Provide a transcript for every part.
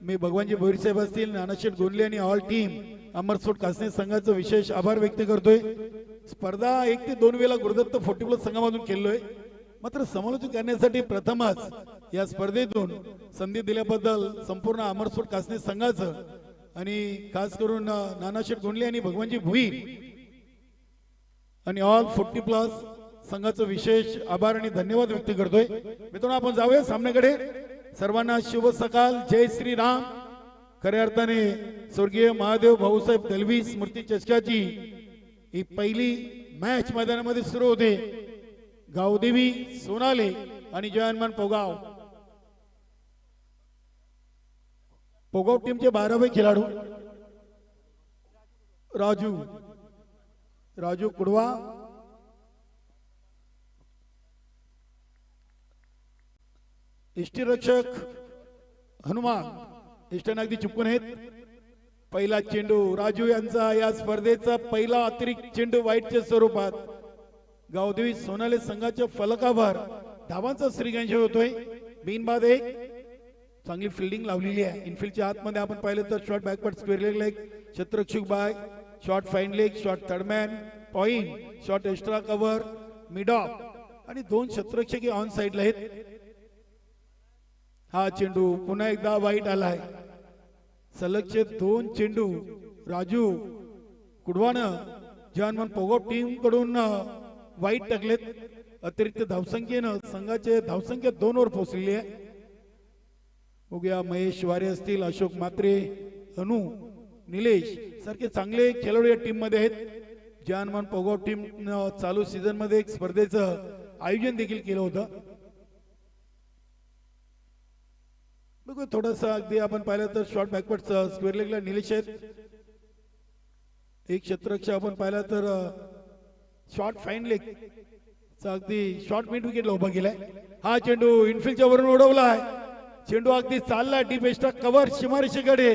मी भगवानजी भोईर साहेब असतील, नानाशेठ गोंडले आणि all team अमरसोट कासने संघाचं विशेष आभार व्यक्त करतोय। स्पर्धा 1 ते 2 वेळा गुरुदत्त 40+ संघामधून खेळलोय, मात्र समालोचन करण्यासाठी प्रथमच या स्पर्धेतून संधी दिल्याबद्दल संपूर्ण अमरसोट कासने संघाचं आणि खास करून नानाशेठ गोंडले आणि भगवानजी भोईर आणि ऑल 40+ संघाचं विशेष आभार आणि धन्यवाद व्यक्त करतोय। मित्रांनो, आपण जाऊया सामन्याकडे। सर्वांना शुभ सकाळ, जय श्री राम। खऱ्या अर्थाने स्वर्गीय महादेव भाऊसाहेब दलवी स्मृती चषकाची ही पहिली मॅच मैदानामध्ये सुरू होते। गावदेवी सोनाले आणि जयहनुमान पोगाव टीमचे 12वे खेळाडू राजू कुडवा, इष्टरक्षक हनुमान इष्टन अगदी चुकून आहेत। पहिला चेंडू राजू यांचा या स्पर्धेचा पहिला अतिरिक्त चेंडू वाईटच्या स्वरूपात गावदेवी सोनाले संघाच्या फलकावर धावांचा श्रीगंज होतोय। बिनबाद 1 चांगली फिल्डिंग लावलेली आहे। इनफिल्डच्या आतमध्ये आपण पाहिलं तर shot backward square leg leg, क्षेत्ररक्षक bye, shot fine leg, shot third man point, shot extra cover, mid off आणि 2 क्षेत्ररक्षक ऑन साइडला आहेत। हा चेंडू पुन्हा एकदा वाईट आलाय। सलगचे 2 चेंडू राजू कुडवानं जयहनुमान पोगाव टीम कडून वाईट टाकलेत। अतिरिक्त धावसंख्येनं संघाचे धावसंख्या 2 वर पोहोचलेली आहे। बघूया, महेश वारे असतील, अशोक मात्रे, अनु, निलेश सारखे चांगले खेळाडू या टीम मध्ये आहेत। जयहनुमान पोगाव टीम चालू सीझन मध्ये एक स्पर्धेचं आयोजन देखील केलं होतं। बघू थोडासा अगदी आपण पाहिलं तर शॉट बॅकवर्ड स्क्वेअर लेगला निलेश आहेत। एक क्षेत्ररक्षक आपण पाहिला तर शॉट फाईन लेग अगदी शॉट मिड विकेटला उभा केलाय। हा चेंडू इनफिल्डच्या वरून उडवलाय। चेंडू अगदी चालला डीप एक्स्ट्रा कव्हर सीमारेषेकडे।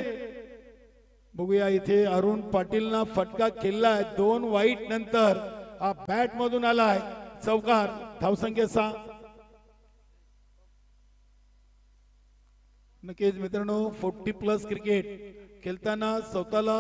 बघूया इथे अरुण पाटीलना फटका खेळलाय। 2 वाईट नंतर हा बॅट मधून आलाय चौकार। धावसंख्या 6। नक्कीच मित्रांनो, 40+ क्रिकेट खेळताना स्वतःला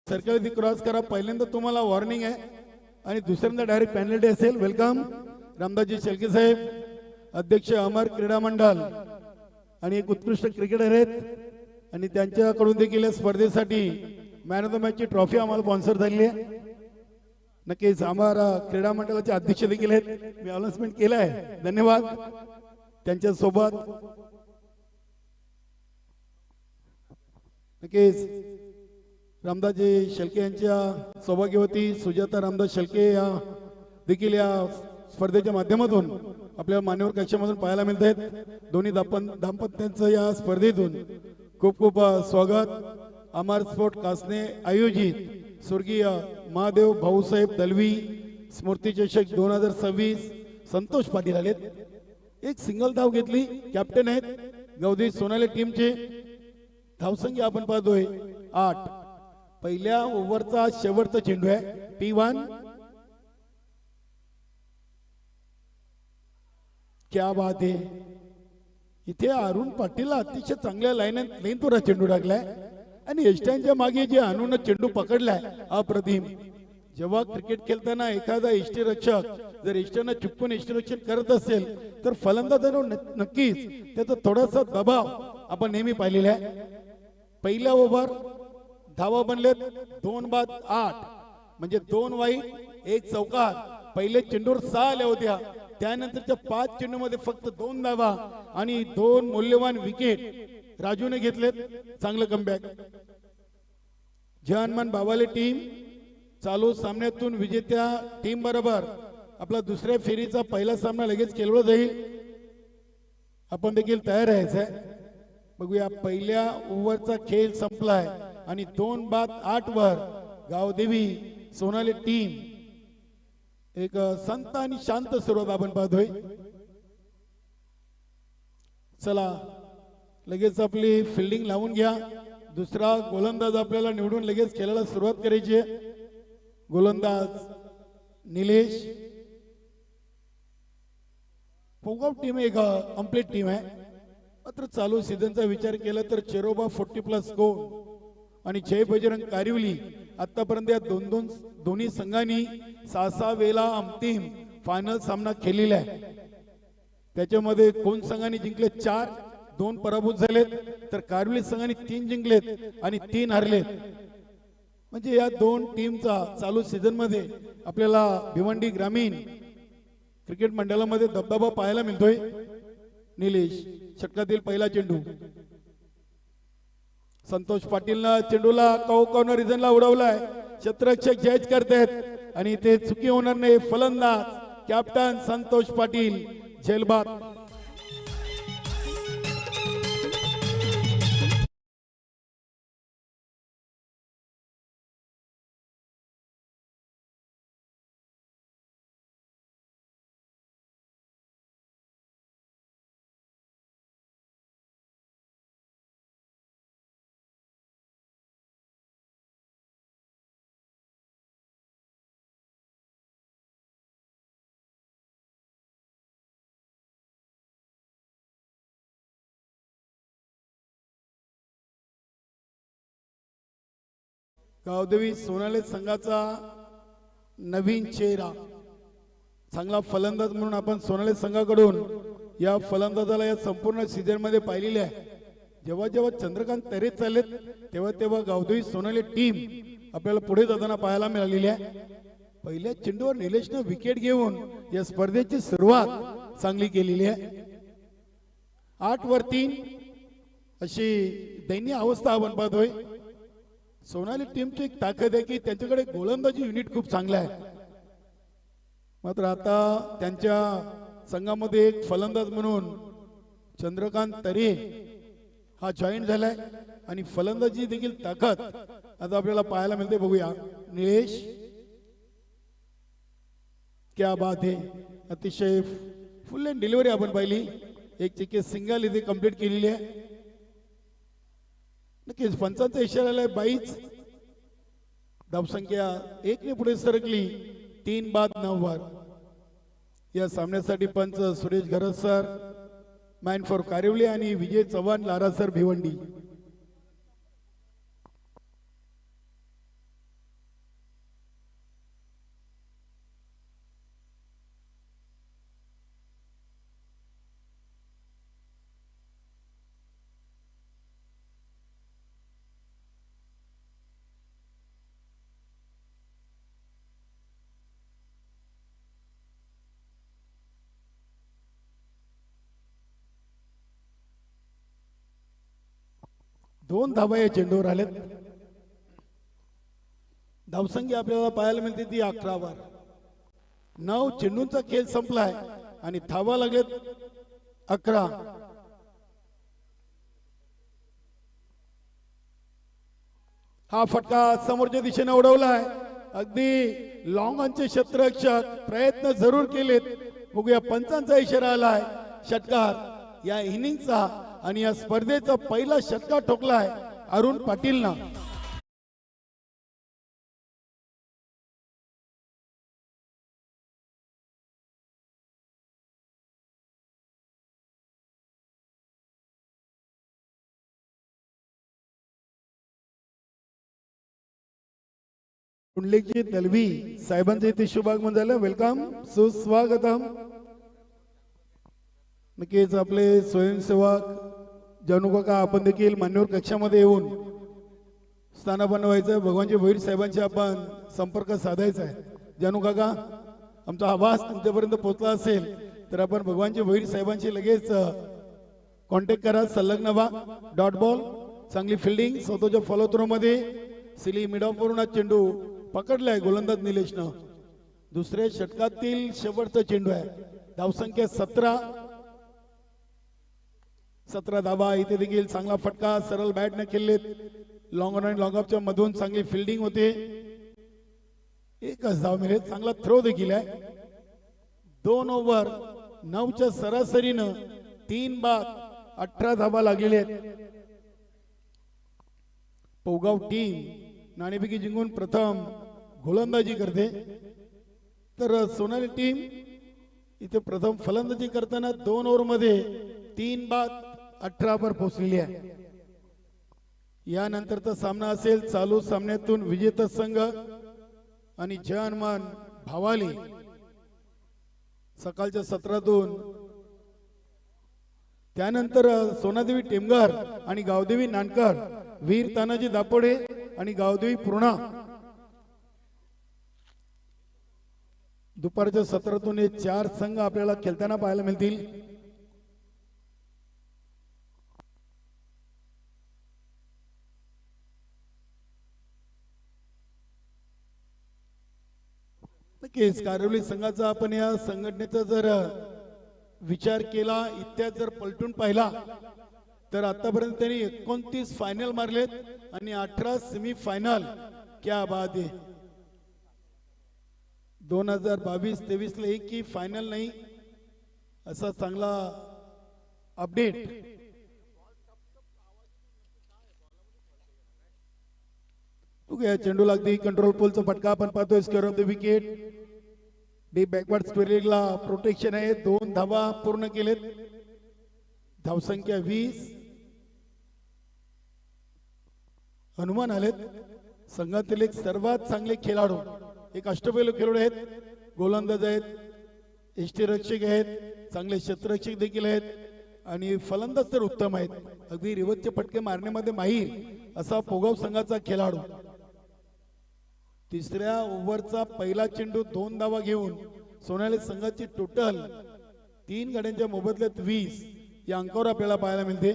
सर्कल क्रॉस करा. पहिल्यांदा तुम्हाला वॉर्निंग आहे आणि दुसऱ्यांदा डायरेक्ट पेनल्टी असेल. वेलकम रामदासजी शेळके साहेब, अध्यक्ष अमर क्रीडा मंडळ आणि एक उत्कृष्ट क्रिकेटर आहेत आणि त्यांच्याकडून देखील या स्पर्धेसाठी मॅन ऑफ द मॅचची ट्रॉफी आम्हाला स्पॉन्सर झालेली आहे. नक्कीच आम्हाला क्रीडा मंडळाचे अध्यक्ष देखील आहेत. मी अनाउन्समेंट केलं आहे. धन्यवाद त्यांच्या सोबत. नक्कीच रामदासजी शेळके यांच्या सौभाग्यवती सुजाता रामदास शेळके या देखील या स्पर्धेच्या माध्यमातून आपल्या मान्यवर कक्षामधून पाहायला मिळत आहेत. दोन्ही दाम्पत्यांचं या स्पर्धेतून खूप खूप स्वागत. अमर स्पोर्ट कासने आयोजित स्वर्गीय महादेव भाऊसाहेब दलवी स्मृती चषक 2026 संतोष पाटील आलेत. एक सिंगल धाव घेतली. कॅप्टन आहेत गवदी सोनाली टीमचे. धावसंख्या आपण पाहतोय 8. पहिल्या ओव्हरचा शेवटचा चेंडू आहे. P1. क्या बात आहे. इथे अरुण पाटील अतिशय चांगल्या लेंथवर चेंडू टाकलाय आणि एस्टॅनच्या मागे जे आणून चेंडू पकडलाय अप्रतिम. जेव्हा क्रिकेट खेळताना एखादा यष्टीरक्षक जर एस्टॅनला चुकून यष्टीरक्षण करत असेल तर फलंदाजांवर नक्कीच त्याचा थोडासा दबाव आपण नेहमी पाहिलेला आहे. पहिल्या ओव्हर धावा बनलेत 2 बाद 8 म्हणजे 2 वाईट 1 चौकार. पहिले चेंडूवर 6 आल्या होत्या. त्यानंतरच्या 5 चेंडूमध्ये फक्त 2 धावा आणि 2 मूल्यवान विकेट राजूने घेतलेत. चांगलं कमबॅक. जहानमान बावाले टीम चालू सामन्यातून विजेत्या टीम बरोबर आपला दुसऱ्या फेरीचा पहिला सामना लगेच खेळला जाईल. आपण देखील तयार राहायचंय. बघूया पहिल्या ओव्हरचा खेळ संपलाय आणि 2 बाद 8 वर गावदेवी सोनाली टीम एक संत आणि शांत सुरुवात आपण पाहतोय. चला लगेच आपली फिल्डिंग लावून घ्या. दुसरा गोलंदाज आपल्याला निवडून लगेच खेळायला सुरुवात करायची आहे. गोलंदाज निलेश. पोगाव टीम एक कंप्लीट टीम आहे. मात्र चालू सीझनचा विचार केला तर चेरोबा 40+ स्कोर आणि जय बजरंग कारिवली आतापर्यंत या दोन्ही संघांनी 6 वेळा अंतिम फायनल सामना खेळलेला आहे. त्याच्यामध्ये कोण संघांनी जिंकले 4, 2 पराभूत झालेत तर कारिवली संघाने 3 जिंकलेत आणि 3 हरलेत. म्हणजे या 2 टीमचा चालू सीझन मध्ये आपल्याला भिवंडी ग्रामीण क्रिकेट मंडळामध्ये दबदबा पाहायला मिळतोय. निलेश षटकातील पहिला चेंडू. संतोष पाटीलनं चेंडूला कॉर्नर रिजनला उडवलाय. क्षेत्ररक्षक जज करतायत आणि ते चुकी होणार नाही. फलंदाज कॅप्टन संतोष पाटील झेलबाद. गावदेवी सोनाली संघाचा नवीन चेहरा चांगला फलंदाज म्हणून आपण सोनाली संघाकडून या फलंदाजाला या संपूर्ण सीझन मध्ये पाहिलेले आहे. जेव्हा जेव्हा चंद्रकांत तरे चाललेत तेव्हा तेव्हा गावदेवी सोनाली टीम आपल्याला पुढे जाताना पाहायला मिळालेली आहे. पहिल्या चेंडूवर निलेशने विकेट घेऊन या स्पर्धेची सुरुवात चांगली केलेली आहे. 8 वर 3 अशी दैनीय अवस्था आपण पाहतोय. सोनाली टीमची एक ताकद आहे की त्यांच्याकडे गोलंदाजी युनिट खूप चांगला आहे. मात्र आता त्यांच्या संघामध्ये एक फलंदाज म्हणून चंद्रकांत तरे हा जॉईन झालाय आणि फलंदाजी देखील ताकद आता आपल्याला पाहायला मिळते. बघूया निलेश. क्या बात है. अतिशय फुल अँड डिलिव्हरी आपण पाहिली. एक चिके सिंगल इथे कंप्लीट केलेली आहे. नक्कीच पंचांचा इशारा आलाय. 22 धावसंख्या 1 ने पुढे सरकली. 3 बाद 9 वर. या सामन्यासाठी पंच सुरेश घरत सर, मॅन फॉर कारिवली आणि विजय चव्हाण लारा सर भिवंडी. 2 धावा या चेंडूवर आलेत. धावसंख्या आपल्याला पाहायला मिळते ती 11 वर. 9 चेंडूंचा खेळ संपलाय आणि धावा लागलेत 11. हा फटका समोरच्या दिशेने उडवलाय. अगदी लॉंग ऑनचे क्षेत्ररक्षक प्रयत्न जरूर केलेत. बघूया पंचांचा इशारा आलाय. षटकार या इनिंगचा आणि या स्पर्धेचा पहिला षटकार ठोकलाय अरुण पाटीलनं. कुंडलीची दलवी साहेबांचे इथे शुभागमन झालं. वेलकम, सुस्वागतम. नक्कीच आपले स्वयंसेवक जानू काका आपण देखील मान्यवर कक्षामध्ये येऊन स्थानापन्न व्हायचं. भगवानजी भोईर साहेबांशी आपण संपर्क साधायचा आहे. जानू काका, आमचा आवाज तुमच्यापर्यंत पोहोचला असेल तर आपण भगवानजी भोईर साहेबांशी लगेच कॉन्टॅक्ट करा. संलग्न व्हा. डॉट बॉल, चांगली फिल्डिंग स्वतःच्या फॉलो थ्रो मध्ये. सिली मिड ऑफ वरून चेंडू पकडलाय गोलंदाज निलेशनं. दुसऱ्या षटकातील शेवटचा चेंडू आहे. धावसंख्या 17 धावा. इथे देखील चांगला फटका सरळ बॅटने खेळलेत. लॉंग ऑन आणि लॉंग ऑफच्या मधून चांगली फिल्डिंग होते. एकच धाव मिळेल. चांगला थ्रो देखील आहे. 2 ओव्हर 9च्या सरासरीनं 3 बाद 18 धावा लागलेल्या आहेत. पोगाव टीम नाणेफेकी जिंकून प्रथम गोलंदाजी करते तर सोनाली टीम इथे प्रथम फलंदाजी करताना 2 ओव्हर मध्ये 3 बाद 18 वर पोहोचलेली आहे. यानंतरचा सामना असेल चालू सामन्यातून विजेता संघ आणि जय हनुमान भावाली. सकाळच्या सत्रातून त्यानंतर सोनादेवी टेमघर आणि गावदेवी नानकर, वीर तानाजी दापोडे आणि गावदेवी पूर्णा. दुपारच्या सत्रातून हे 4 संघ आपल्याला खेळताना पाहायला मिळतील. नक्कीच कारिवली संघाचा आपण या संघटनेचा जर विचार केला, इतिहास जर पलटून पाहिला तर आतापर्यंत त्यांनी 29 फायनल मारलेत आणि 18 सेमी फायनल. क्या बात आहे. 2022-23 ला एकही फायनल नाही असा चांगला अपडेट. या चेंडूला अगदी कंट्रोल पोलचा फटका आपण पाहतोय. Square off the wicket. Deep backward स्क्वेअरला प्रोटेक्शन आहे. 2 धावा पूर्ण केलेत. धावसंख्या 20. हनुमान आलेत. संघातील एक सर्वात चांगले खेळाडू, एक अष्टपैलू खेळाडू आहेत. गोलंदाज आहेत, यष्टीरक्षक आहेत, चांगले क्षेत्ररक्षक देखील आहेत आणि फलंदाज तर उत्तम आहेत. अगदी रिवर्सचे फटके मारण्यामध्ये माहीर असा पोगाव संघाचा खेळाडू. तिसऱ्या ओव्हरचा पहिला चेंडू 2 धावा घेऊन सोनाली संघाची टोटल 3 गाड्यांच्या मोबदल्यात 20 या अंकावर आपल्याला पाहायला मिळते.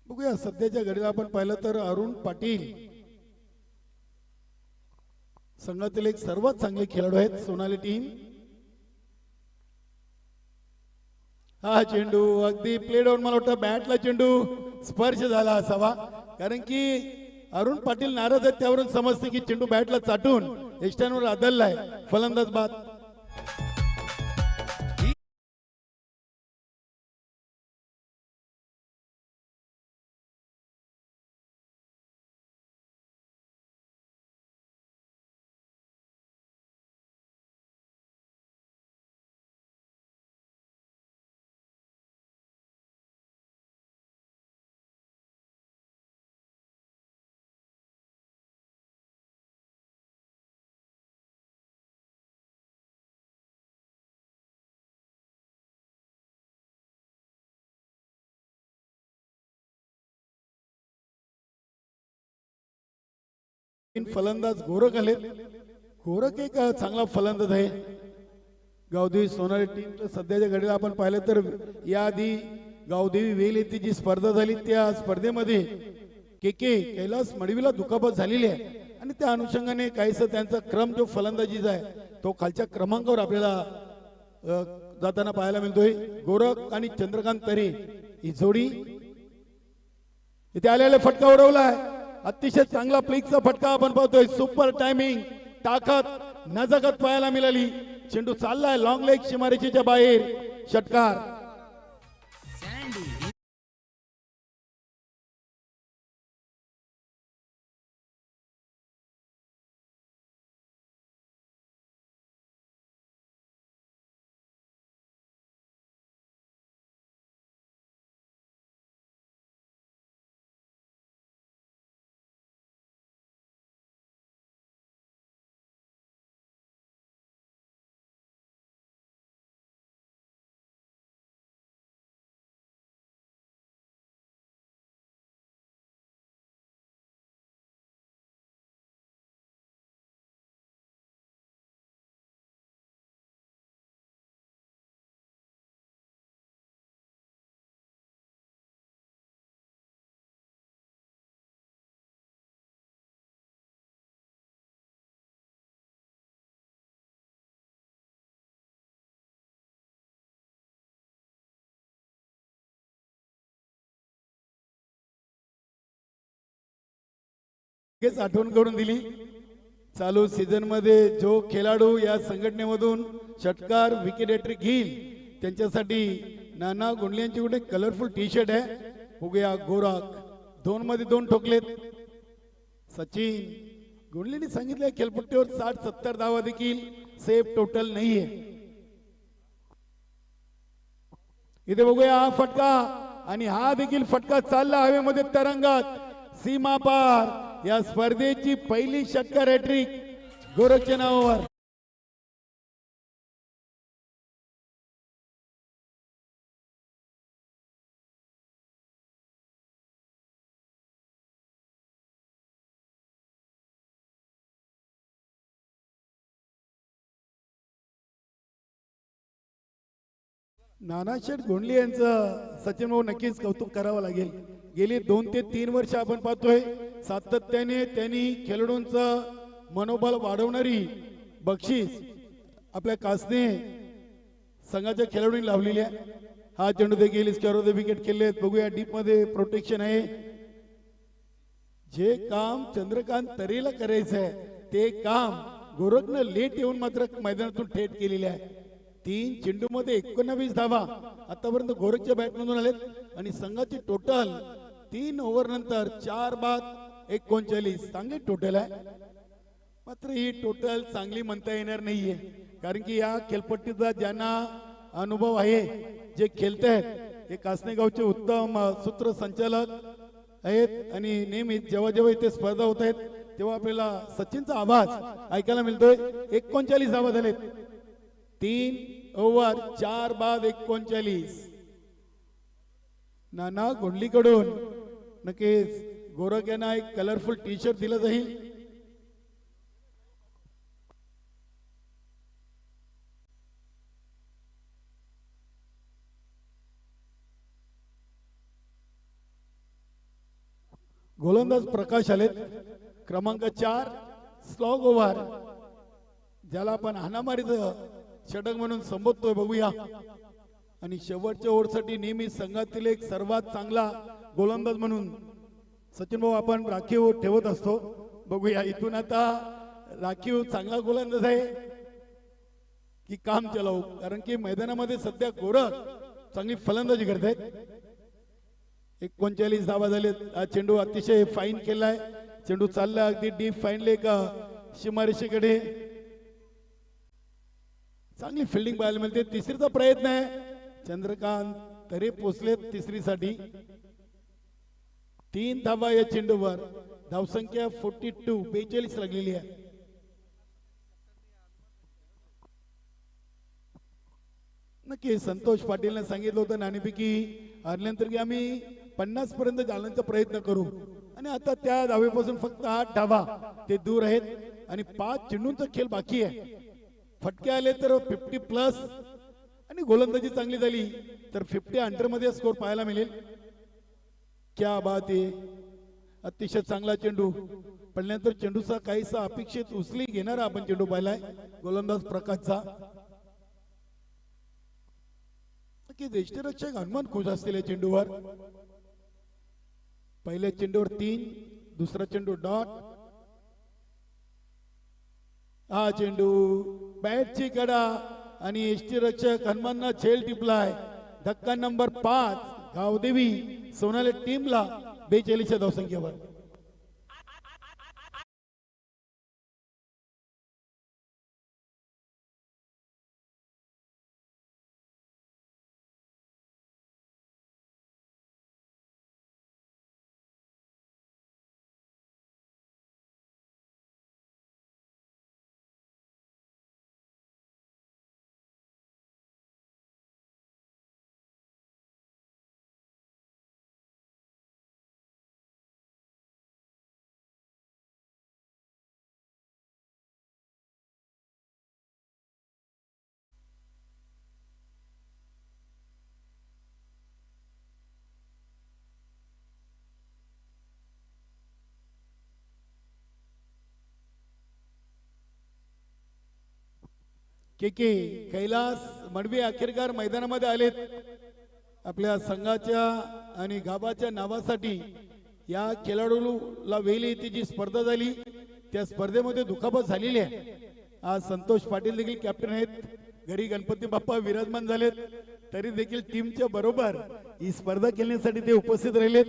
बघूया सध्याच्या घडीला आपण पाहिलं तर अरुण पाटील संघातील एक सर्वात चांगले खेळाडू आहेत सोनाली टीम. हा चेंडू अगदी प्ले डाऊन, मला वाटतं बॅटला चेंडू स्पर्श झाला असावा, कारण की अरुण पाटील नाराज आहेत. त्यावरून समजते की चेंडू बॅटला चाटून एस्टॅनवर आदळलाय. फलंदाज बाद. फलंदाज गोरख आले. गोरख एक चांगला फलंदाज आहे. गावदेवी सोनाली टीम सध्याच्या घडीला आपण पाहिलं तर याआधी गावदेवी वेल येथे जी स्पर्धा झाली त्या स्पर्धेमध्ये के कैलास मडवीला दुखापत झालेली आहे आणि त्या अनुषंगाने काहीसं त्यांचा क्रम जो फलंदाजीचा आहे तो खालच्या क्रमांकावर आपल्याला जाताना पाहायला मिळतोय. गोरख आणि चंद्रकांत तरे ही जोडी इथे आलेला फटका उडवलाय. अतिशय चांगला फ्लिकचा फटका आपण पाहतोय. सुपर टायमिंग, ताकद, नजाकत पाहायला मिळाली. चेंडू चाललाय लॉंग लेग सीमारेषेच्या बाहेर. षटकार. आठवण करून दिली. चालू सीझन मध्ये जो खेळाडू या संघटनेमधून षटकार विकेट हॅट्रिक घेईल त्यांच्यासाठी नाना गुंडले यांची कुठे कलरफुल टी शर्ट आहे. बघूया गोरख 2 मध्ये 2 ठोकलेत. सचिन गुंडलेंनी सांगितलं खेळपट्टीवर 60-70 धावा देखील सेफ टोटल नाहीये. इथे बघूया हा फटका आणि हा देखील फटका चालला हवेमध्ये तरंगात सीमा पार. या स्पर्धेची पहिली षटकार हॅट्रिक गोरखच्या नावावर. नाना शेठ गोंडले यांचं सचिन भाऊ नक्कीच कौतुक करावं लागेल. गेली 2 ते 3 वर्ष आपण पाहतोय सातत्याने त्यांनी खेळाडूंचं मनोबल वाढवणारी बक्षीस आपल्या कासने संघाच्या खेळाडूंनी लावलेली आहे. हा चेंडू देखील स्क्वेअर विकेट केले. बघूया डीप मध्ये प्रोटेक्शन आहे. जे काम चंद्रकांत तरेला करायचं आहे ते काम गोरखनं लेट येऊन मात्र मैदानातून थेट केलेले आहे. 3 चेंडू मध्ये 19 धावा आतापर्यंत गोरखच्या बॅटमधून आलेत आणि संघाची टोटल 3 ओव्हर नंतर 4 बाद 39 चांगली टोटल आहे. मात्र ही टोटल चांगली म्हणता येणार नाहीये कारण की या खेळपट्टीचा ज्यांना अनुभव आहे जे खेळतायत हे कासने गावचे उत्तम सूत्रसंचालक आहेत आणि नेहमी जेव्हा जेव्हा इथे स्पर्धा होत आहेत तेव्हा आपल्याला सचिनचा आवाज ऐकायला मिळतोय. 39 धावा झालेत. 3 ओव्हर 4 बाद 39. नाना गोंडलीकडून नक्कीच गोरख यांना एक कलरफुल टी शर्ट दिलं जाईल. गोलंदाज प्रकाश आलेत. क्रमांक 4 स्लॉग ओव्हर ज्याला आपण हाणामारीचं षटक म्हणून संबोधतोय. बघूया आणि शेवटच्या ओव्हरसाठी नेहमी संघातील एक सर्वात चांगला गोलंदाज म्हणून सचिन भाऊ आपण राखीव ठेवत असतो. बघूया इथून आता राखीव चांगला गोलंदाज आहे की काम चलावू कारण की मैदानामध्ये सध्या गोरख चांगली फलंदाजी करतायत. 39 धावा झालेत. हा चेंडू अतिशय फाईन केलाय. चेंडू चालला अगदी डीप फाईन लेग सीमारेषेकडे. चांगली फिल्डिंग पाहायला मिळते. तिसरीचा प्रयत्न आहे. चंद्रकांत तरे पोचलेत तिसरीसाठी. 3 धावा या चेंडूवर. धावसंख्या 42 लागलेली आहे. नक्की संतोष पाटीलने सांगितलं होतं नाणेफेकी हरल्यानंतर की आम्ही 50 पर्यंत जाण्याचा प्रयत्न करू आणि आता त्या धावेपासून फक्त 8 धावा ते दूर आहेत. आणि 5 चेंडूंचा खेळ बाकी आहे. फटके आले तर 50+ आणि गोलंदाजी चांगली झाली तर 50 अंडर मध्ये स्कोर पाहायला मिळेल. क्या बात आहे. अतिशय चांगला चेंडू पडल्यानंतर चेंडूचा काहीसा अपेक्षित उचली घेणारा आपण चेंडू पाहिलाय गोलंदाज प्रकाशचा. की यष्टीरक्षक हनुमान खुश असतील या चेंडूवर. पहिल्या चेंडूवर 3, दुसरा चेंडू डॉट. हा चेंडू बॅटची कडा आणि यष्टीरक्षक हनुमानना झेल टिपलाय. धक्का नंबर 5 गावदेवी सोनाली टीमला 42 धावसंख्येवर. के कैलास मडवी अखेरकार मैदानामध्ये आलेत. आपल्या संघाच्या आणि गावाच्या नावासाठी या खेळाडूला वेल येथे जी स्पर्धा झाली त्या स्पर्धेमध्ये दुखापत झालेली आहे. आज संतोष पाटील देखील कॅप्टन आहेत. घरी गणपती बाप्पा विराजमान झालेत तरी देखील टीमच्या बरोबर ही स्पर्धा खेळण्यासाठी ते उपस्थित राहिलेत.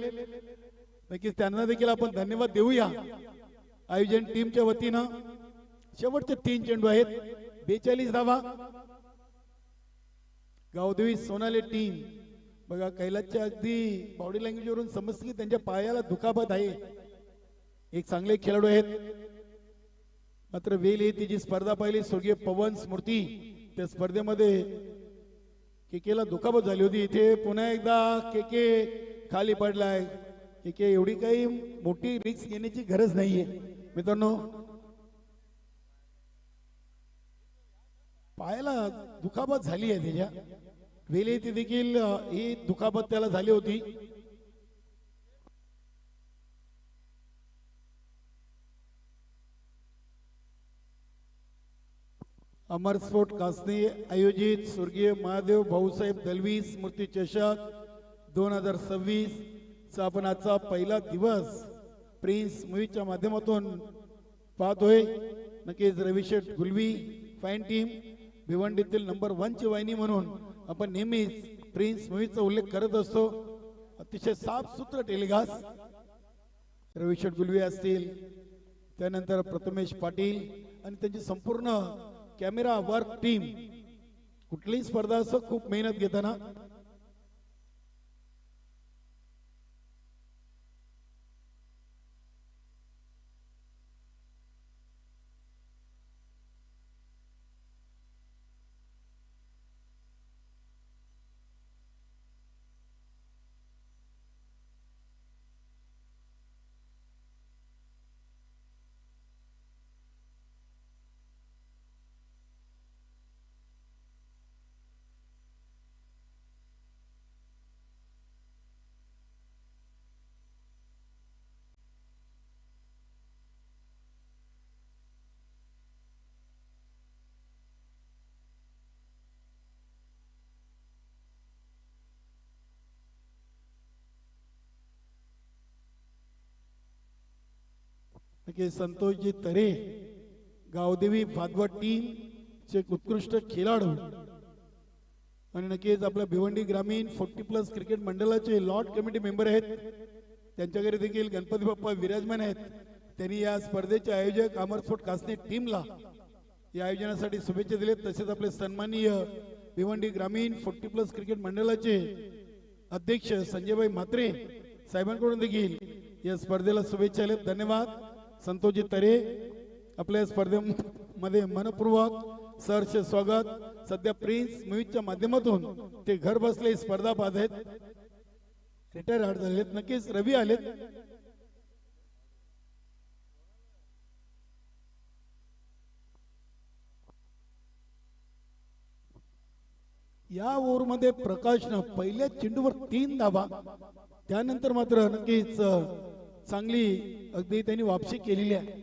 नक्कीच त्यांना देखील आपण धन्यवाद देऊया. आयोजन टीमच्या वतीनं शेवटचे 3 चेंडू आहेत. 42 धावा. गावदेवी सोनाली टीम बघा कैलासच्या अगदी बॉडी लँग्वेज वरून समजते की त्यांच्या पायाला दुखापत आहे. एक चांगले खेळाडू आहेत मात्र वेल येते जी स्पर्धा पाहिली स्वर्गीय पवन स्मृती त्या स्पर्धेमध्ये केकेला दुखापत झाली होती. इथे पुन्हा एकदा केके खाली पडलाय. केके एवढी काही मोठी रिस्क घेण्याची गरज नाहीये मित्रांनो. पायाला दुखापत झाली आहे त्याच्या. वेले ती देखील ही दुखापत त्याला झाली होती. अमर स्पोर्ट कासने आयोजित स्वर्गीय महादेव भाऊसाहेब दलवी स्मृती चषक 2026 चा आपण आजचा पहिला दिवस प्रिन्स मूवीच्या माध्यमातून पाहतोय. नक्कीच Ravisheth Gulvi fine team भिवंडीतील number 1 ची वाहिनी म्हणून आपण नेहमीच प्रिन्स मूवीचा उल्लेख करत असतो. अतिशय साफसूत्र टेलिकास्ट रविशेठ गुलवी असतील त्यानंतर प्रथमेश पाटील आणि त्यांची संपूर्ण कॅमेरा वर्क टीम कुठलीही स्पर्धा असो खूप मेहनत घेताना. संतोषजी तरे गावदेवी भादवड टीम चे उत्कृष्ट खेळाडू आणि नक्कीच आपल्या भिवंडी ग्रामीण 40+ क्रिकेट मंडळाचे लॉट कमिटी मेंबर आहेत. त्यांच्याकडे देखील गणपती बाप्पा विराजमान आहेत. त्यांनी या स्पर्धेचे आयोजक अमर स्पोर्ट कासने टीमला या आयोजनासाठी शुभेच्छा दिलेत. तसेच आपले सन्माननीय भिवंडी ग्रामीण 40+ क्रिकेट मंडळाचे अध्यक्ष संजयभाई म्हात्रे साहेबांकडून देखील या स्पर्धेला शुभेच्छा दिलेत. धन्यवाद. संतोषजी तरे आपल्या स्पर्धेमध्ये मनपूर्वक सहर्ष स्वागत. सध्या प्रिन्स मूवीच्या माध्यमातून ते घर बसले स्पर्धा पाहत आहेत. रिटायर आउट झालेत. नक्कीच रवी आलेत. या ओव्हरमध्ये प्रकाशनं पहिल्या चेंडूवर 3 धावा, त्यानंतर मात्र नक्कीच चांगली अगदी त्यांनी वापसी केलेली आहे.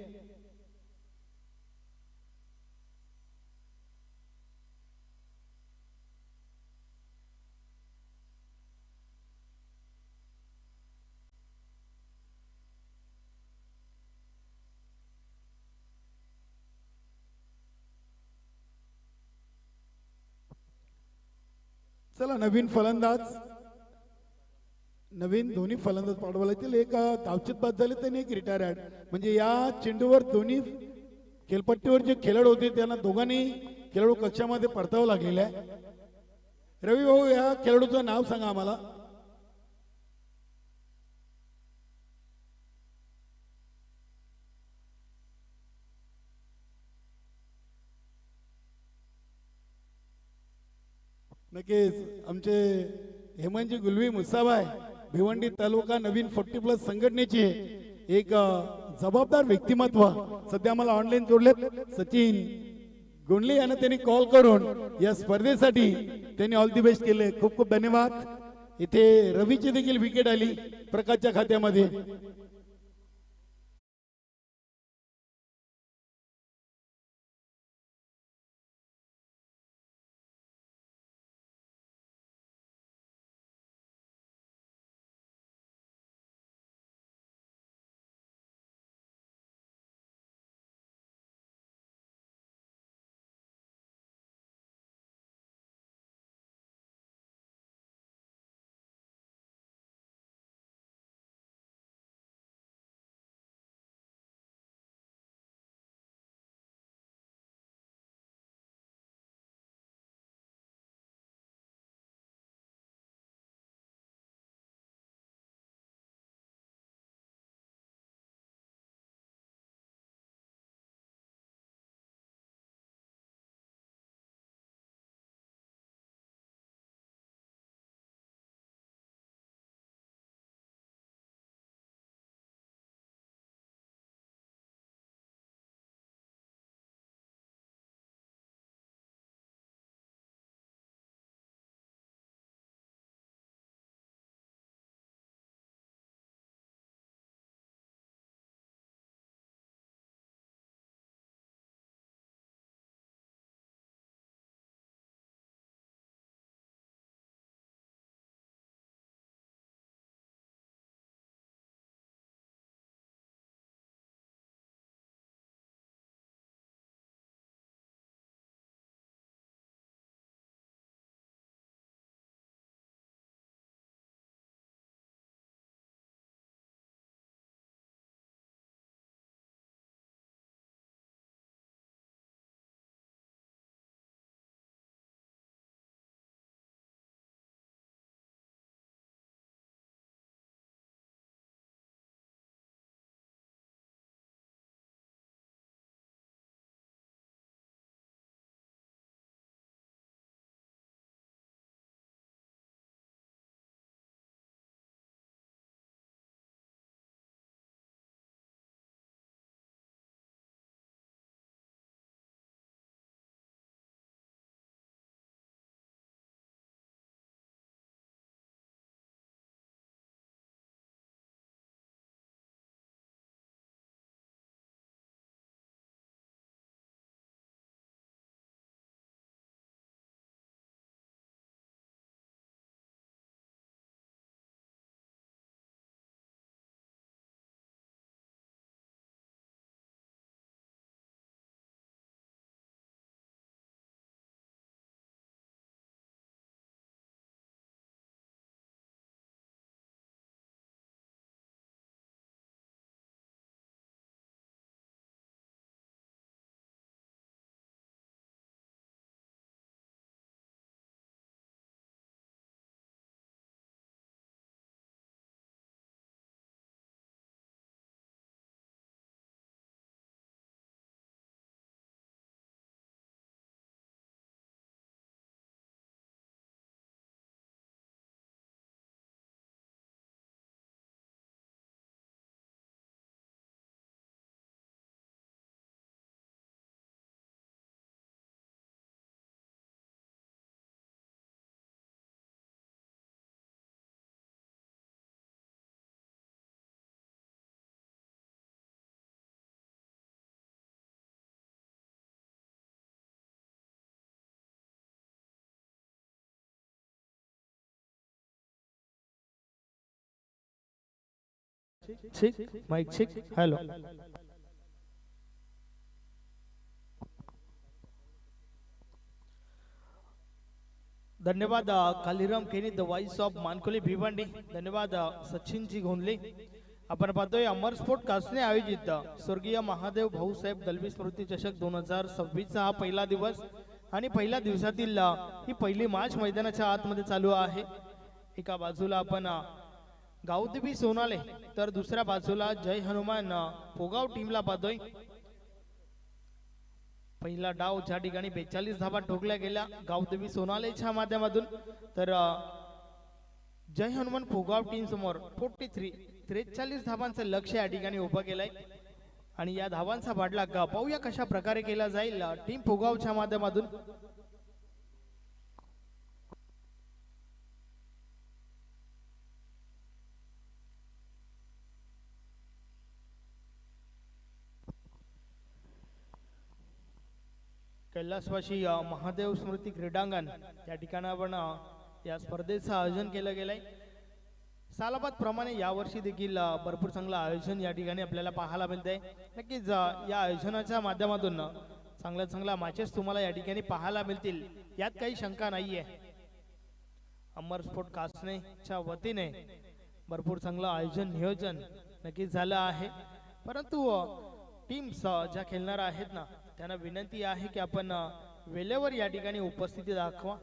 चला नवीन फलंदाज, नवीन दोन्ही फलंदाज पाठवायला येतील. एक धावचित बाद झाले त्यांनी एक रिटायर्ड, म्हणजे या चेंडूवर दोन्ही खेळपट्टीवर जे खेळाडू होते त्यांना दोघांनी खेळाडू कक्षामध्ये परतावं लागलेलं आहे. रवी भाऊ या खेळाडूचं नाव सांगा आम्हाला. नक्कीच आमचे हेमंतजी गुलवी मुसाबाई भिवंडी तालुका नवीन 40+ संघटनेचे एक जबाबदार व्यक्तिमत्व सध्या मला ऑनलाईन जोडलेत. सचिन गोंडले यांना त्यांनी कॉल करून या स्पर्धेसाठी त्यांनी ऑल दी बेस्ट केले. खूप खूप धन्यवाद. इथे रवीची देखील विकेट आली प्रकाशच्या खात्यामध्ये. Check mic check hello. धन्यवाद Kaliram Keni the voice of Mankoli Bhiwandi. धन्यवाद सचिन जी गोंधले. आपण पाहतोय अमर स्पोर्ट कासने आयोजित स्वर्गीय महादेव भाऊसाहेब दलवी स्मृती चषक 2026 चा हा पहिला दिवस आणि पहिल्या दिवसातील ही पहिली मॅच मैदानाच्या आतमध्ये चालू आहे. एका बाजूला आपण गावदेवी सोनाले तर दुसऱ्या बाजूला जय हनुमान पोगाव टीमला पाहतोय. पहिला डाव ज्या ठिकाणी 42 धावा ठोकल्या गेल्या गावदेवी सोनालेच्या माध्यमातून, तर जय हनुमान पोगाव टीम समोर 43 धावांचं लक्ष या ठिकाणी उभं केलंय आणि या धावांचा पाठलाग पाहूया कशा प्रकारे केला जाईल टीम पोगावच्या माध्यमातून. कैलासवासी महादेव स्मृती क्रीडांगण या ठिकाणी आपण या स्पर्धेचं आयोजन केलं गेलंय. सालाबाद प्रमाणे यावर्षी देखील भरपूर चांगलं आयोजन या ठिकाणी आपल्याला पाहायला मिळतंय. नक्कीच या आयोजनाच्या माध्यमातून चांगल्या मॅचेस तुम्हाला या ठिकाणी पाहायला मिळतील यात काही शंका नाहीये. अमर स्पोर्ट कासनेच्या वतीने भरपूर चांगलं आयोजन नियोजन नक्कीच झालं आहे. परंतु टीम्स ज्या खेळणार आहेत ना त्यांना विनंती आहे की आपण वेळेवर या ठिकाणी उपस्थिती दाखवा.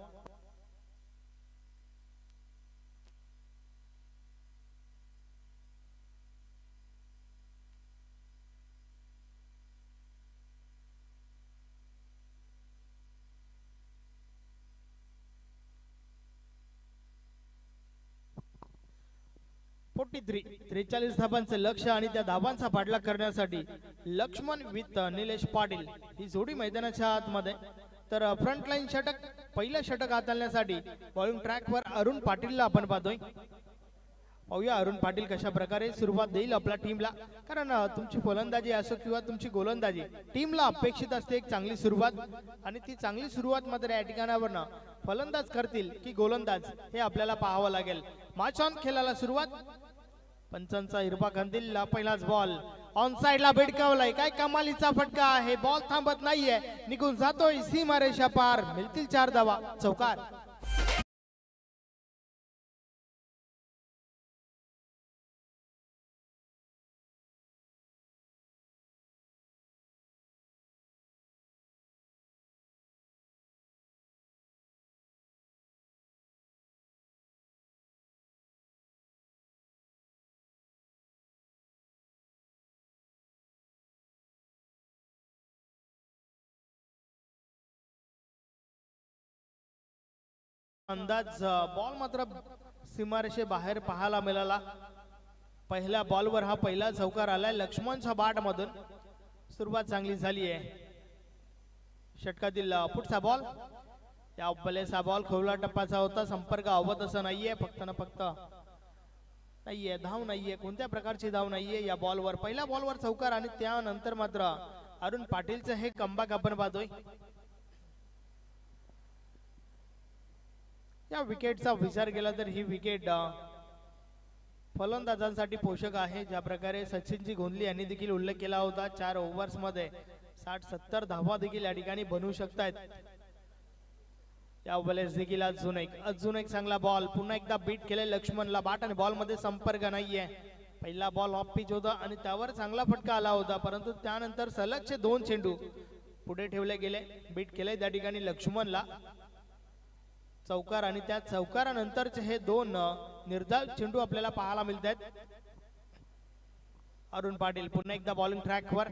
त्रेचाळीस धावांचं लक्ष आणि त्या धावांचा पाठलाग करण्यासाठी लक्ष्मण विथ निलेश पाटील ही जोडी मैदानाच्या आतमध्ये. तर फ्रंट लाईन षटक पहिलं षटक हाताळण्यासाठी बॉलिंग ट्रॅकवर अरुण पाटीलला आपण पाहतोय. पाहूया अरुण पाटील कशा प्रकारे सुरुवात देईल आपल्या टीमला, कारण तुमची फलंदाजी असो किंवा तुमची गोलंदाजी टीमला अपेक्षित असते एक चांगली सुरुवात आणि ती चांगली सुरुवात मात्र या ठिकाणावर फलंदाज करतील की गोलंदाज हे आपल्याला पाहावं लागेल. मॅच ऑन खेळायला सुरुवात. पंचांचा हिरवा कंदील पहिलाच बॉल ऑन साइडला भिडकावलाय. काय कमालीचा फटका आहे. बॉल थांबत नाहीये, निघून जातोय सीमारेषा पार. मिळतील 4 धावा. चौकार. अंदाज बॉल मात्र सीमारेषे बाहेर पाहायला मिळाला. पहिल्या बॉलवर हा पहिला चौकार आलाय लक्ष्मणच्या बाट मधून. सुरुवात चांगली झाली आहे. षटकातील पुढचा बॉल या बलेचा बॉल खवला टप्पाचा होता. संपर्क अवत असं नाहीये. फक्त नाहीये धाव नाहीये. कोणत्या प्रकारची धाव नाहीये या बॉलवर. पहिल्या बॉलवर चौकार आणि त्यानंतर मात्र अरुण पाटीलचं हे कमबॅक आपण पाहतोय. या विकेटचा विचार केला तर ही विकेट फलंदाजांसाठी पोषक आहे. ज्या प्रकारे सचिनजी गोंधले यांनी देखील उल्लेख केला होता 4 ओव्हर्स मध्ये 60-70 धावा देखील या ठिकाणी बनवू शकतात. या वेळेस देखील अजून एक चांगला बॉल. पुन्हा एकदा बीट केले लक्ष्मणला. बाट आणि बॉल मध्ये संपर्क नाहीये. पहिला बॉल ऑफ पिच होता आणि त्यावर चांगला फटका आला होता, परंतु त्यानंतर सलगचे 2 चेंडू पुढे ठेवले गेले. बीट केले त्या ठिकाणी लक्ष्मणला. चौकार आणि त्या चौकारानंतरचे हे 2 निर्धाव चेंडू आपल्याला पाहायला मिळतात. अरुण पाटील पुन्हा एकदा बॉलिंग ट्रॅकवर.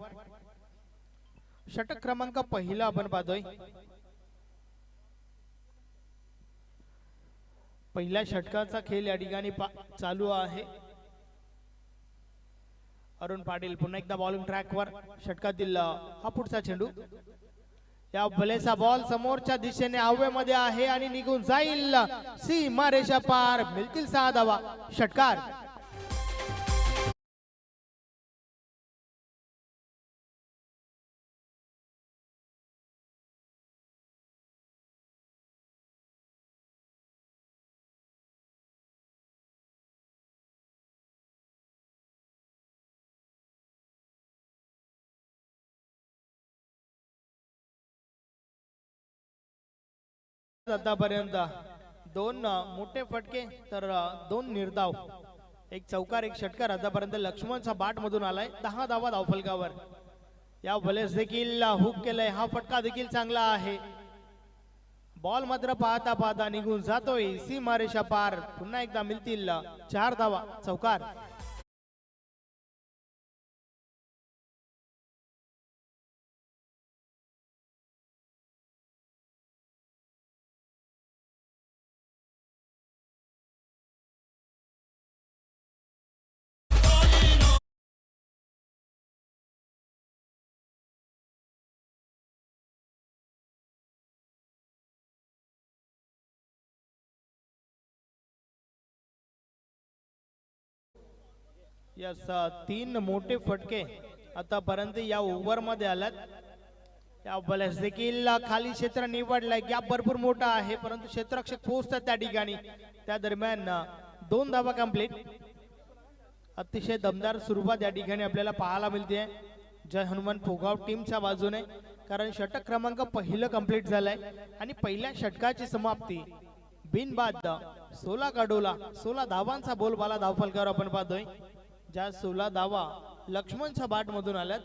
षटक क्रमांक पहिला आपण पाहतोय. पहिल्या षटकाचा खेळ या ठिकाणी चालू आहे. अरुण पाटील पुन्हा एकदा बॉलिंग ट्रॅकवर. षटकातील हा पुढचा चेंडू. या बलेचा बॉल समोरच्या दिशेने हवेमध्ये आहे आणि निघून जाईल सीमारेषा पार. मिळतील 6 धावा. षटकार. आतापर्यंत दोन मोठे फटके तर दोन निर्धाव, एक चौकार एक षटकार आतापर्यंत लक्ष्मणचा बाट मधून आलाय. 10 धावा धावफलकावर. या वेळेस देखील हुक केलंय. हा फटका देखील चांगला आहे. बॉल मात्र पाहता पाहता निघून जातोय सीमारेषा पार. पुन्हा एकदा मिळतील 4 धावा. चौकार. यस 3 मोठे फटके आतापर्यंत या ओव्हर मध्ये आल्यात. या बॉलर्स देखील खाली क्षेत्र निवडलाय. गॅप भरपूर मोठा आहे परंतु क्षेत्ररक्षक पोहोचतात त्या ठिकाणी. त्या दरम्यान 2 धावा कंप्लीट. अतिशय दमदार सुरुवात या ठिकाणी आपल्याला पाहायला मिळते जय हनुमान फोगाव टीमच्या बाजूने, कारण षटक क्रमांक पहिलं कंप्लीट झालंय आणि पहिल्या षटकाची समाप्ती बिनबाद 16 काढोला 16 धावांचा बोलबाला धावफलकावर आपण पाहतोय. ज्या 16 धावा लक्ष्मणच्या बाट मधून आल्यात.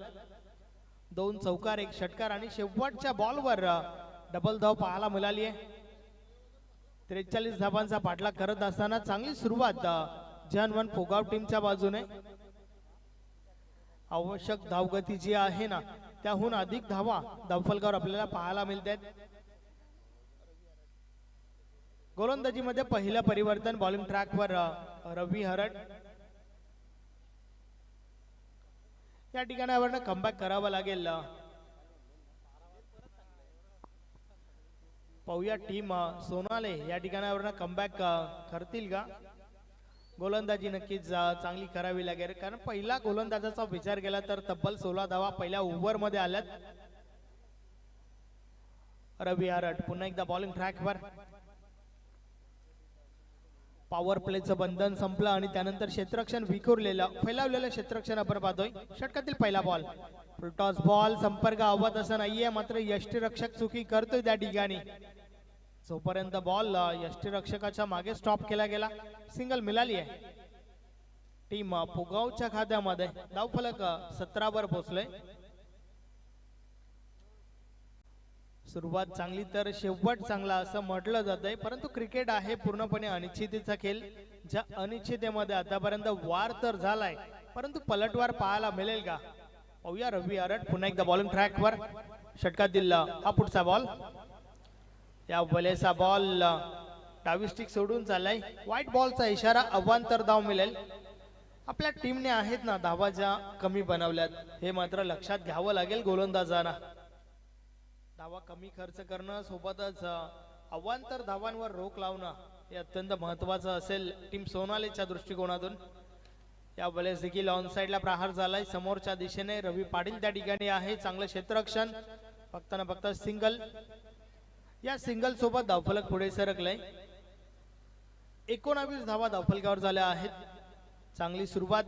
2 चौकार एक षटकार आणि शेवटच्या बॉलवर डबल धाव पाहायला मिळाली आहे. 43 धावांचा पाठलाग करत असताना चांगली सुरुवात जनवन फोगाव टीमच्या बाजूने. आवश्यक धावगती जी आहे ना त्याहून अधिक धावा धावफलकावर आपल्याला पाहायला मिळतात. गोलंदाजीमध्ये पहिलं परिवर्तन बॉलिंग ट्रॅकवर रवी हरट. या ठिकाणावर कमबॅक करावं लागेल. पाहूया टीम सोनाले या ठिकाणावर कमबॅक करतील का. गोलंदाजी नक्कीच चांगली करावी लागेल, कारण पहिला गोलंदाजाचा विचार केला तर तब्बल 16 धावा पहिल्या ओव्हर मध्ये आल्यात. रवी हरट पुन्हा एकदा बॉलिंग ट्रॅकवर. पॉवर प्लेचं बंधन संपलं आणि त्यानंतर क्षेत्ररक्षण विखुरलेलं फैलावलेलं क्षेत्ररक्षण आपण पाहतोय. षटकातील पहिला बॉल फुलटॉस बॉल. संपर्क अवत असं नाहीये मात्र यष्टीरक्षक चुकी करतोय त्या ठिकाणी. जोपर्यंत बॉल यष्टीरक्षकाच्या मागे स्टॉप केला गेला सिंगल मिळाली आहे. टीम फोगावच्या खात्यामध्ये धावफलक 17 वर पोहोचले. सुरुवात चांगली तर शेवट चांगला असं म्हटलं जातंय, परंतु क्रिकेट आहे पूर्णपणे अनिश्चितीचा खेळ. ज्या अनिश्चितेमध्ये आतापर्यंत वार तर झालाय परंतु पलटवार पाहायला मिळेल का. पाहूया रवी हरट पुन्हा एकदा बॉलिंग ट्रॅकवर. षटकातील हा पुढचा बॉल. या वेळेचा बॉल डावी स्टिक सोडून चाललाय. व्हाईट बॉलचा इशारा. अवांतर धाव मिळेल. आपल्या टीमने आहेत ना धावा ज्या कमी बनवल्यात हे मात्र लक्षात घ्यावं लागेल गोलंदाजांना. धावा कमी खर्च करणं सोबतच अवांतर धावांवर रोख लावणं हे अत्यंत महत्वाचं असेल टीम सोनालीच्या दृष्टिकोनातून. या वेळेस देखील ऑन साइडला प्रहार झालाय समोरच्या दिशेने. रवी पाटील त्या ठिकाणी आहे. चांगलं क्षेत्ररक्षण. फक्त ना फक्त सिंगल. या सिंगल सोबत धावफलक पुढे सरकलंय. 19 धावा धावफलकावर झाल्या आहेत. चांगली सुरुवात,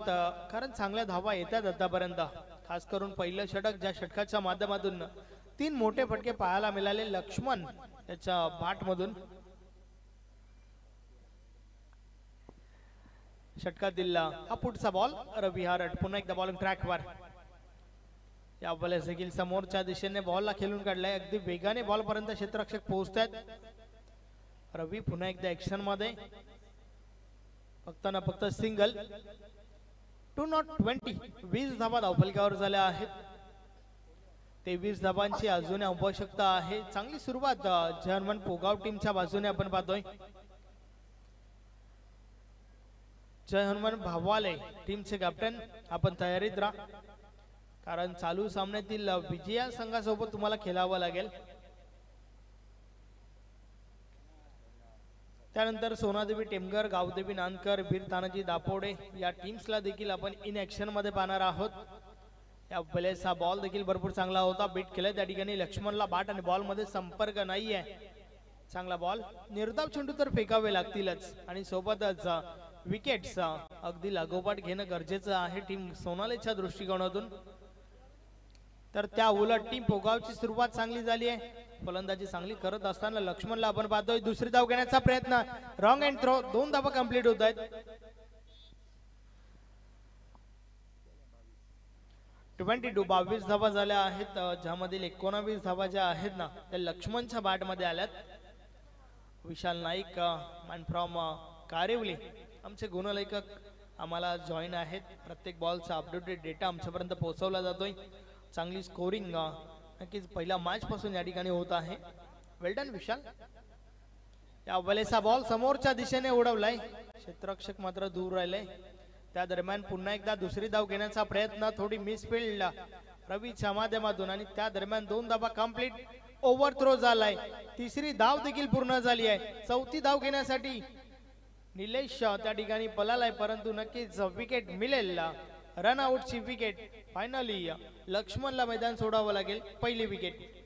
कारण चांगल्या धावा येतात आतापर्यंत. खास करून पहिलं षटक ज्या षटकाच्या माध्यमातून 3 मोठे फटके पाहायला मिळाले लक्ष्मण याच्या बाट मधून. षटकातील हा पुढचा बॉल. रवी हरट पुन्हा एकदा बॉलिंग ट्रॅकवर. या वेळेस देखील समोरच्या दिशेने बॉलला खेळून काढलाय. अगदी वेगाने बॉल पर्यंत क्षेत्ररक्षक पोहोचतात. रवी पुन्हा एकदा ऍक्शन मध्ये. फक्त ना फक्त सिंगल. 220 20 धावा धावफलकावर झाल्या आहेत. 23 धावांची अजून आवश्यकता आहे. चांगली सुरुवात जर्मन पोगाव टीमच्या बाजूने आपण पाहतोय. जय हनुमान भावाले टीमचे कॅप्टन आपण तयारीत राहा, कारण चालू सामन्यातील विजया संघासोबत तुम्हाला खेळावं लागेल. त्यानंतर सोनादेवी टेमगर, गावदेवी नानकर, वीर तानाजी दापोडे या टीम्सला देखील आपण इन ऍक्शन मध्ये पाहणार आहोत. या वेळेस हा बॉल देखील भरपूर चांगला होता. बीट केलाय त्या ठिकाणी लक्ष्मणला. बाट आणि बॉल मध्ये संपर्क नाहीये. चांगला बॉल. निर्धाव चेंडू तर फेकावे लागतीलच आणि सोबतच विकेट्स अगदी लागोपाठ घेणं गरजेचं आहे टीम सोनालीच्या दृष्टिकोनातून. तर त्या उलट टीम पोगावची सुरुवात चांगली झाली आहे. फलंदाजी चांगली करत असताना लक्ष्मणला आपण पाहतोय दुसरी धाव घेण्याचा प्रयत्न, रॉंग अँड थ्रो, 2 धावा कंप्लीट होत आहेत. 22 धावा झाल्या आहेत, ज्यामधील 19 धावा ज्या आहेत ना त्या लक्ष्मणच्या बॅट मध्ये आल्यात. विशाल नाईक मॅन फ्रॉम कारिवली आमचे गुणलेखक आम्हाला जॉईन आहेत. प्रत्येक बॉलचा अपडेटेड डेटा आमच्यापर्यंत पोहोचवला जातोय. चांगली स्कोरिंग नक्कीच पहिल्या मॅच पासून या ठिकाणी होत आहे. वेल डन विशाल. या वलेसा बॉल समोरच्या दिशेने उडवलाय, क्षेत्ररक्षक मात्र दूर राहिले. त्या दरम्यान पुन्हा एकदा दुसरी धाव घेण्याचा प्रयत्न, थोडी मिसफिल्ड रवीच्या माध्यमातून आणि त्या दरम्यान 2 धावा कंप्लीट. ओव्हर थ्रो झालाय, तिसरी धाव देखील पूर्ण झाली आहे. चौथी धाव घेण्यासाठी निलेश त्या ठिकाणी पळालाय, परंतु नक्कीच विकेट मिळेल. रन आउटची विकेट. फायनली लक्ष्मणला मैदान सोडावं लागेल. पहिली विकेट.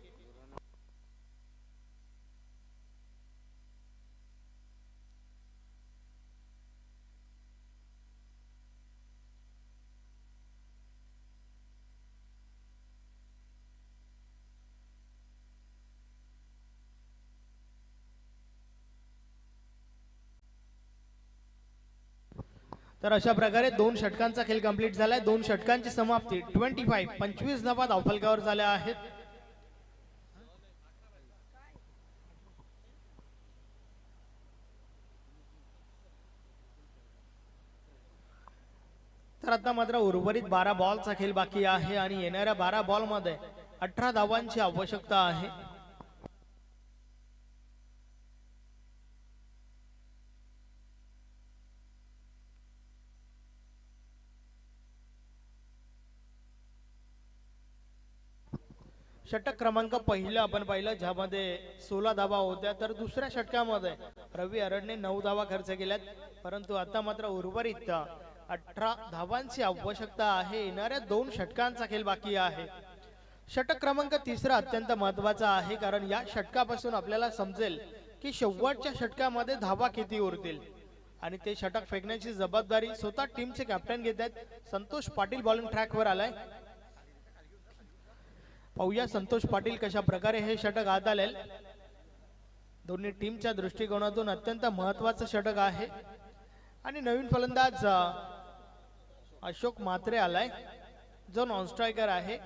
तर अशा प्रकारे 2 षटकांचा खेळ कंप्लीट झालाय. 2 षटकांची समाप्ती. 25 धावा धावफलकावर झाल्या आहेत. तर आता मात्र उर्वरित 12 बॉलचा खेळ बाकी आहे आणि येणाऱ्या 12 बॉल मध्ये 18 धावांची आवश्यकता आहे. षटक क्रमांक पहिलं आपण पाहिलं, ज्यामध्ये 16 धावा होत्या. तर दुसऱ्या षटकामध्ये रवी अरडने 9 धावा खर्च केल्यात, परंतु आता मात्र उर्वरित 18 धावांची आवश्यकता आहे. येणाऱ्या 2 षटकांचा खेळ बाकी आहे. षटक क्रमांक तिसरा अत्यंत महत्वाचा आहे, कारण या षटकापासून आपल्याला समजेल की शेवटच्या षटकामध्ये धावा किती उरतील आणि ते षटक फेकण्याची जबाबदारी स्वतः टीमचे कॅप्टन घेत आहेत. संतोष पाटील बॉलिंग ट्रॅकवर आलाय. पाहूया संतोष पाटील कशा प्रकारे हे षटक हाताळेल. दोन्ही टीमच्या दृष्टिकोनातून अत्यंत महत्वाचं षटक आहे आणि नवीन फलंदाज अशोक म्हात्रे आलाय, जो नॉन स्ट्रायकर आहे.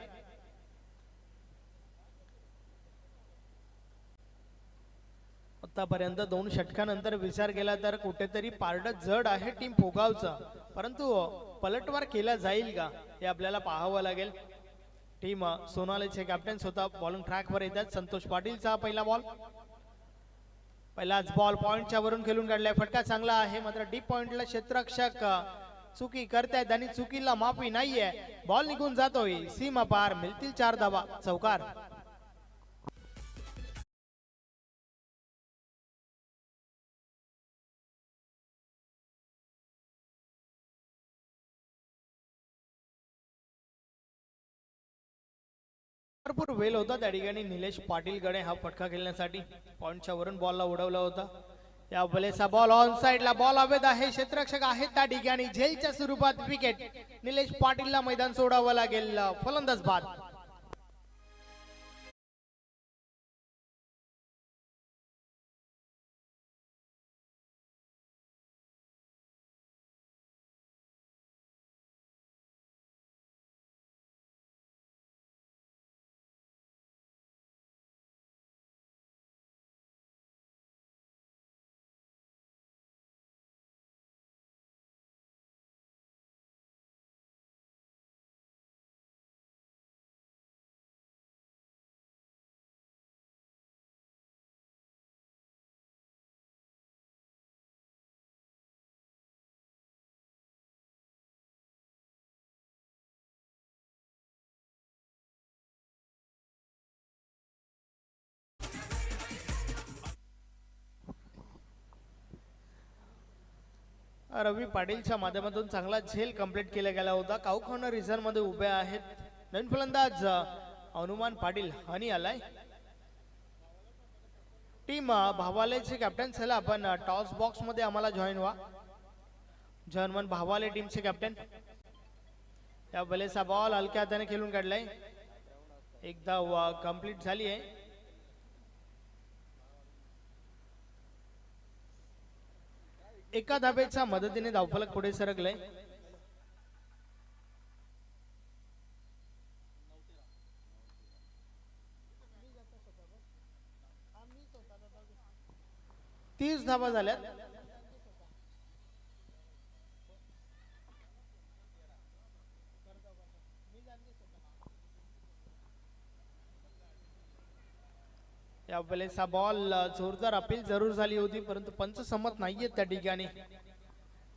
आतापर्यंत 2 षटकानंतर विचार केला तर कुठेतरी पारड जड आहे टीम पोगावचं, परंतु पलटवार केला जाईल का हे आपल्याला पाहावं लागेल. टीम सोनालीचे कॅप्टन स्वतः बॉलिंग ट्रॅकवर येतात. संतोष पाटीलचा पहिला बॉल. पहिलाच बॉल पॉइंटच्या वरून खेळून काढलाय. फटका चांगला आहे, मात्र डीप पॉइंटला क्षेत्ररक्षक चुकी करतायत आणि चुकीला माफी नाहीये. बॉल निघून जातोय सीमा पार. मिळतील 4 धावा. चौकार. भरपूर वेल होता त्या ठिकाणी निलेश पाटील कडे हा फटका खेळण्यासाठी. पॉइंटच्या वरून बॉलला उडवला होता. या बलेचा बॉल ऑन साइडला. बॉल अवैध आहे, क्षेत्ररक्षक आहेत त्या ठिकाणी. झेलच्या स्वरूपात विकेट. निलेश पाटीलला मैदान सोडावं लागेल. फलंदाज बाद. रवी पाटीलच्या माध्यमातून चांगला झेल कंप्लीट केला गेला होता. काऊ कॉर्नर रिझर्व मध्ये उभे आहेत. नवीन फलंदाज हनुमान पाटील हानी आलाय. टीम भावालेचे कॅप्टन. चला आपण टॉस बॉक्स मध्ये आम्हाला जॉईन व्हा. जर्मन भावाले टीमचे कॅप्टन. या बलेचा बॉल हलक्या हाताने खेळून काढलाय. एकदा कंप्लीट झाली आहे. एका धाब्याच्या मदतीने धावफलक पुढे सरकलंय. तीस धाबा झाल्यात. यावेळेस हा बॉल जोरदार अपील जरूर झाली होती, परंतु पंच संमत नाहीये त्या ठिकाणी.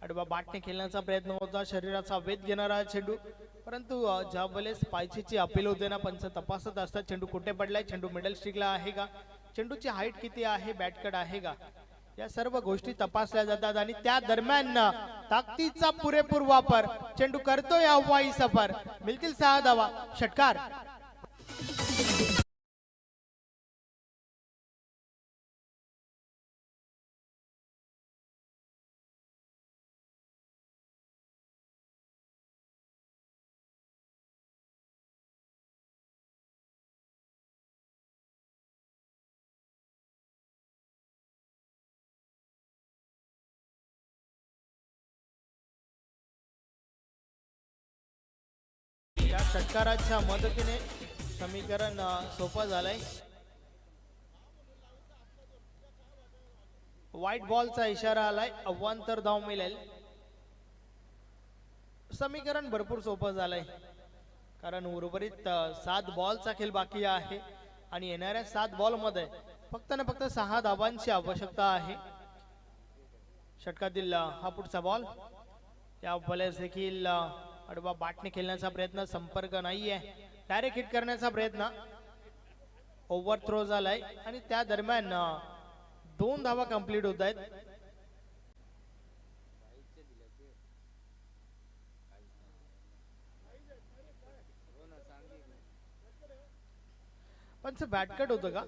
आडवा बाटने खेळण्याचा प्रयत्न होता, शरीराचा वेध घेणारा चेंडू, परंतु ज्या वेळेस पायचीची अपील होते ना, पंच तपासत असतात चेंडू कुठे पडलाय, चेंडू मिडल स्टिकला आहे का, चेंडूची हाईट किती आहे, बॅटकट आहे का, या सर्व गोष्टी तपासल्या जातात आणि त्या दरम्यान ताकदीचा पुरेपूर वापर चेंडू करतोय अव्वाई सफर. मिळतील 6 धावा. षटकार. या षटकाराच्या मदतीने समीकरण सोपं झालंय. व्हाईट बॉलचा इशारा आलाय, अव्वांतर धाव मिळेल. समीकरण भरपूर सोपं झालंय, कारण उर्वरित 7 बॉलचा खेळ बाकी आहे आणि येणाऱ्या 7 बॉल मध्ये फक्त ना फक्त 6 धावांची आवश्यकता आहे. षटकातील हा पुढचा बॉल. या बॉलेस देखील आडवा बाटने खेळण्याचा प्रयत्न, संपर्क नाहीये, डायरेक्ट हिट करण्याचा प्रयत्न, ओव्हर थ्रो झालाय आणि त्या दरम्यान 2 धावा कंप्लीट होत आहेत. पंच बॅटकट होतं का?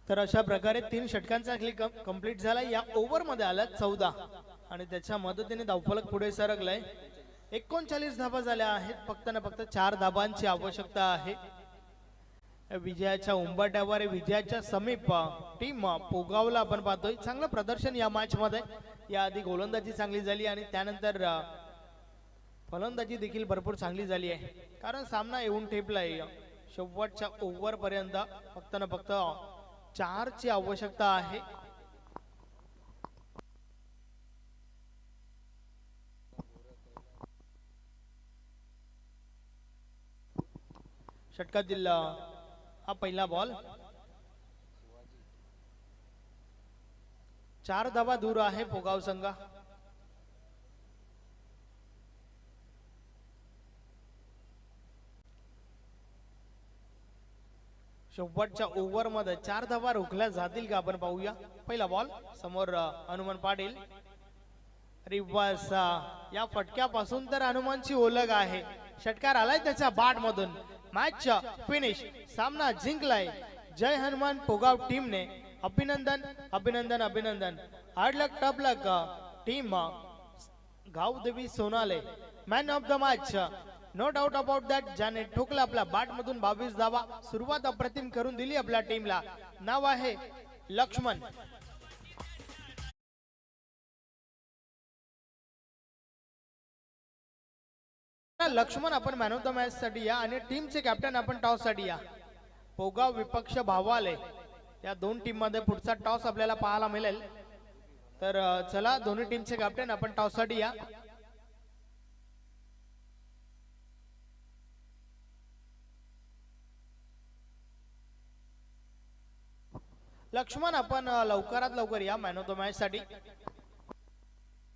तर अशा प्रकारे 3 षटकांचा खेळ कंप्लीट झाला. या ओव्हर मध्ये आला 14 आणि त्याच्या मदतीने धावफलक पुढे सरकलाय. 39 धाबा झाल्या आहेत. फक्त ना फक्त 4 धाबांची आवश्यकता आहे. विजयाच्या उंबरठ्यावर, विजयाच्या समीप टीम पोगावला आपण पाहतोय. चांगलं प्रदर्शन या मॅच मध्ये. याआधी गोलंदाजी चांगली झाली आणि त्यानंतर फलंदाजी देखील भरपूर चांगली झाली आहे, कारण सामना येऊन ठेपलाय. शेवटच्या ओव्हर पर्यंत फक्त ना फक्त 4 ची आवश्यकता आहे. षटकातील हा पहिला बॉल. 4 धावा दूर आहे पोगाव संघ. शेवटच्या ओव्हर मध्ये 4 धावा रोखल्या जातील का आपण पाहूया. पहिला बॉल समोर हनुमान पाटील. रिवर्स या फटक्यापासून तर हनुमानची ओळख आहे. षटकार आलाय त्याच्या बाट मधून. Match finish. सामना जिंकलाय जय हनुमान पोगाव टीमने. अभिनंदन अभिनंदन अभिनंदन. Hard luck tough luck team Gavdevi Sonale. Man of the match, no doubt about that, ज्याने ठोकला आपल्या बॅट मधून 22 धावा. सुरुवात अप्रतिम करून दिली आपल्या टीमला. नाव आहे लक्ष्मण. लक्ष्मण आपण मॅन ऑफ द मॅच साठी या आणि टीमचे कॅप्टन आपण टॉस साठी या. पोगाव विपक्ष भावाले या 2 टीम मध्ये पुढचा टॉस आपल्याला पाहायला मिळेल. तर चला दोन्ही टीमचे कॅप्टन आपण टॉस साठी या. लक्ष्मण आपण लवकरात लवकर या मॅन ऑफ द मॅच साठी.